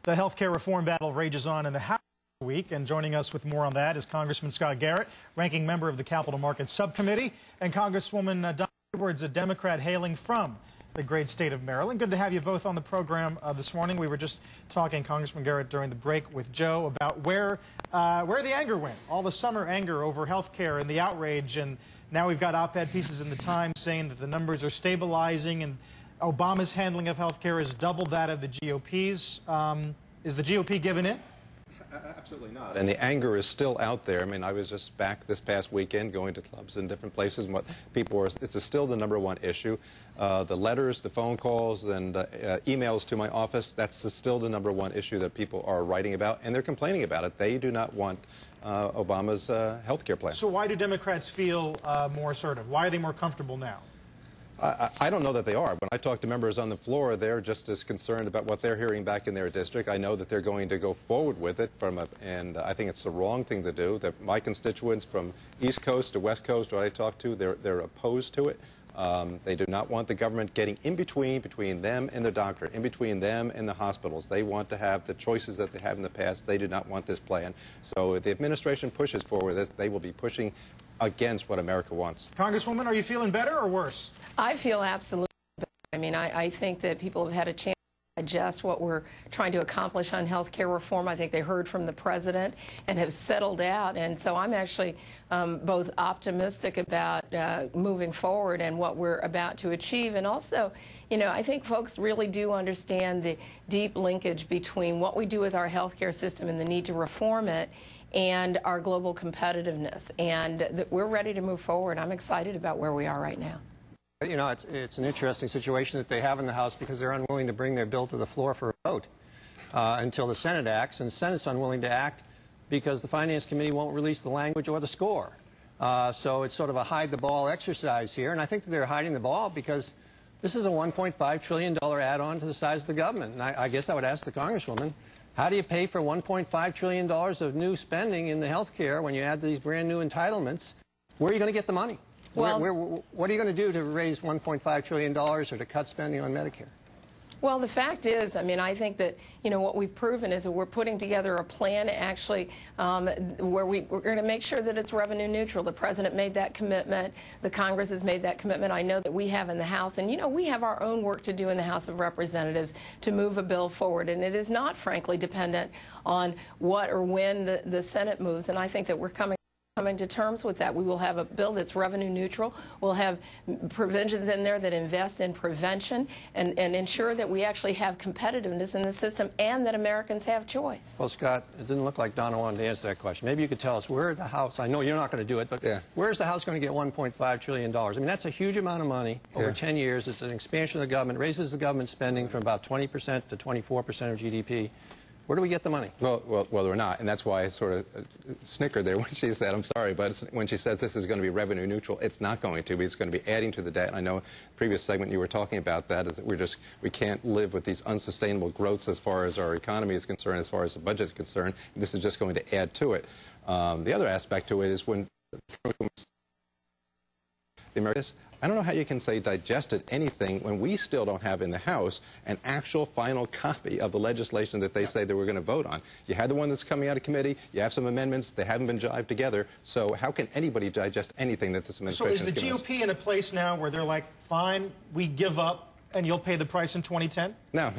The health care reform battle rages on in the House this week, and joining us with more on that is Congressman Scott Garrett, ranking member of the Capital Markets Subcommittee, and Congresswoman Donna Edwards, a Democrat hailing from the great state of Maryland. Good to have you both on the program this morning. We were just talking, Congressman Garrett, during the break with Joe about where the anger went, all the summer anger over health care and the outrage, and now we've got op-ed pieces in the Times saying that the numbers are stabilizing and Obama's handling of health care is double that of the GOP's. Is the GOP giving in? Absolutely not. And the anger is still out there. I mean, I was just back this past weekend going to clubs in different places, and what people are, it's still the #1 issue. The letters, the phone calls, and emails to my office, that's still the #1 issue that people are writing about, and they're complaining about it. They do not want Obama's health care plan. So why do Democrats feel more assertive? Why are they more comfortable now? I don't know that they are. When I talk to members on the floor, they're just as concerned about what they're hearing back in their district. I know that they're going to go forward with it, and I think it's the wrong thing to do. That my constituents from East Coast to West Coast, what I talk to, they're opposed to it. They do not want the government getting in between them and the doctor, in between them and the hospitals. They want to have the choices that they have in the past. They do not want this plan. So if the administration pushes forward this, they will be pushing against what America wants. Congresswoman, are you feeling better or worse? I feel absolutely better. I mean, I think that people have had a chance to digest what we're trying to accomplish on health care reform. I think they heard from the president and have settled out. And so I'm actually both optimistic about moving forward and what we're about to achieve. And also, you know, I think folks really do understand the deep linkage between what we do with our health care system and the need to reform it and our global competitiveness. And we're ready to move forward. I'm excited about where we are right now. You know, it's an interesting situation that they have in the House because they're unwilling to bring their bill to the floor for a vote until the Senate acts, and the Senate's unwilling to act because the Finance Committee won't release the language or the score. So it's sort of a hide-the-ball exercise here, and I think that they're hiding the ball because this is a $1.5 trillion add-on to the size of the government. And I guess I would ask the Congresswoman, how do you pay for $1.5 trillion of new spending in the health care when you add these brand new entitlements? Where are you going to get the money? Well, what are you going to do to raise $1.5 trillion or to cut spending on Medicare? Well, the fact is, I mean, I think that, you know, what we've proven is that we're putting together a plan actually where we're going to make sure that it's revenue neutral. The president made that commitment. The Congress has made that commitment. I know that we have in the House. And, you know, we have our own work to do in the House of Representatives to move a bill forward. And it is not, frankly, dependent on what or when the Senate moves. And I think that we're coming to terms with that. We will have a bill that's revenue neutral. We'll have provisions in there that invest in prevention and ensure that we actually have competitiveness in the system and that Americans have choice. Well, Scott, it didn't look like Donna wanted to answer that question. Maybe you could tell us where the House, I know you're not going to do it, but where's the House going to get $1.5 trillion? I mean, that's a huge amount of money over 10 years. It's an expansion of the government, raises the government spending from about 20% to 24% of GDP. Where do we get the money? Well, we're not, and that's why I sort of snickered there when she said, I'm sorry, but when she says this is going to be revenue neutral, it's not going to be. It's going to be adding to the debt. I know previous segment you were talking about that, is that we can't live with these unsustainable growths as far as our economy is concerned, as far as the budget is concerned. This is just going to add to it. The other aspect to it is when the Americans, I don't know how you can say digested anything when we still don't have in the House an actual final copy of the legislation that they say that we're going to vote on. You had the one that's coming out of committee. You have some amendments. They haven't been jived together. So how can anybody digest anything that this administration So is the GOP in a place now where they're like, fine, we give up, and you'll pay the price in 2010? No.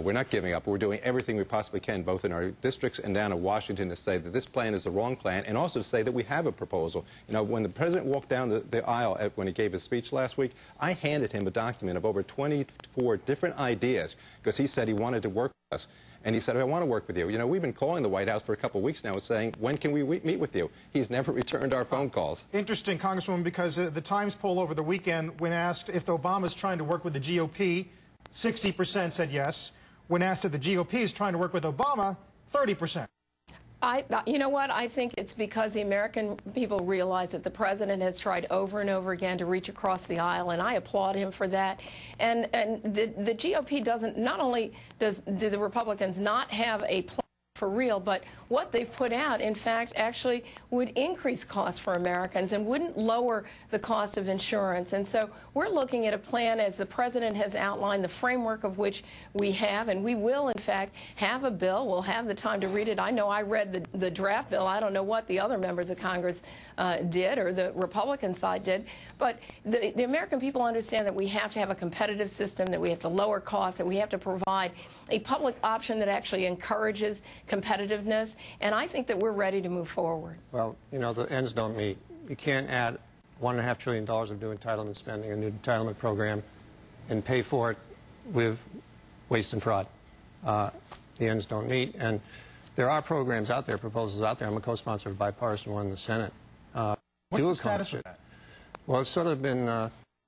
We're not giving up. We're doing everything we possibly can, both in our districts and down in Washington, to say that this plan is the wrong plan, and also to say that we have a proposal. You know, when the president walked down the aisle when he gave his speech last week, I handed him a document of over 24 different ideas, because he said he wanted to work with us. And he said, I want to work with you. You know, we've been calling the White House for a couple of weeks now saying, when can we meet with you? He's never returned our phone calls. Interesting, Congresswoman, because the Times poll over the weekend, when asked if Obama's trying to work with the GOP, 60% said yes. When asked if the GOP is trying to work with Obama, 30%. You know what? I think it's because the American people realize that the president has tried over and over again to reach across the aisle, and I applaud him for that. And the GOP doesn't, not only do the Republicans not have a plan for real, but what they've put out, in fact, actually would increase costs for Americans and wouldn't lower the cost of insurance. And so we're looking at a plan, as the President has outlined, the framework of which we have, and we will, in fact, have a bill. We'll have the time to read it. I know I read the draft bill. I don't know what the other members of Congress did, or the Republican side did, but the American people understand that we have to have a competitive system, that we have to lower costs, that we have to provide a public option that actually encourages competitiveness, and I think that we're ready to move forward. Well, you know, the ends don't meet. You can't add $1.5 trillion of new entitlement spending, a new entitlement program, and pay for it with waste and fraud. The ends don't meet, and there are programs out there, proposals out there. I'm a co-sponsor of a bipartisan one in the Senate. What's the status of that? Well, it's sort of been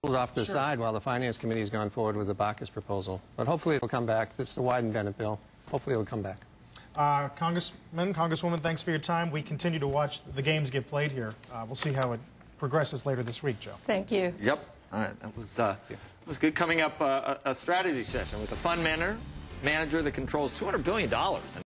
pulled off to the side while the Finance Committee has gone forward with the Bacchus proposal. But hopefully it'll come back. It's the Wyden-Bennett bill. Hopefully it'll come back. Congressman, Congresswoman, thanks for your time. We continue to watch the games get played here. We'll see how it progresses later this week, Joe. Thank you. Yep. All right. That was good. Coming up, a strategy session with a fund manager that controls $200 billion.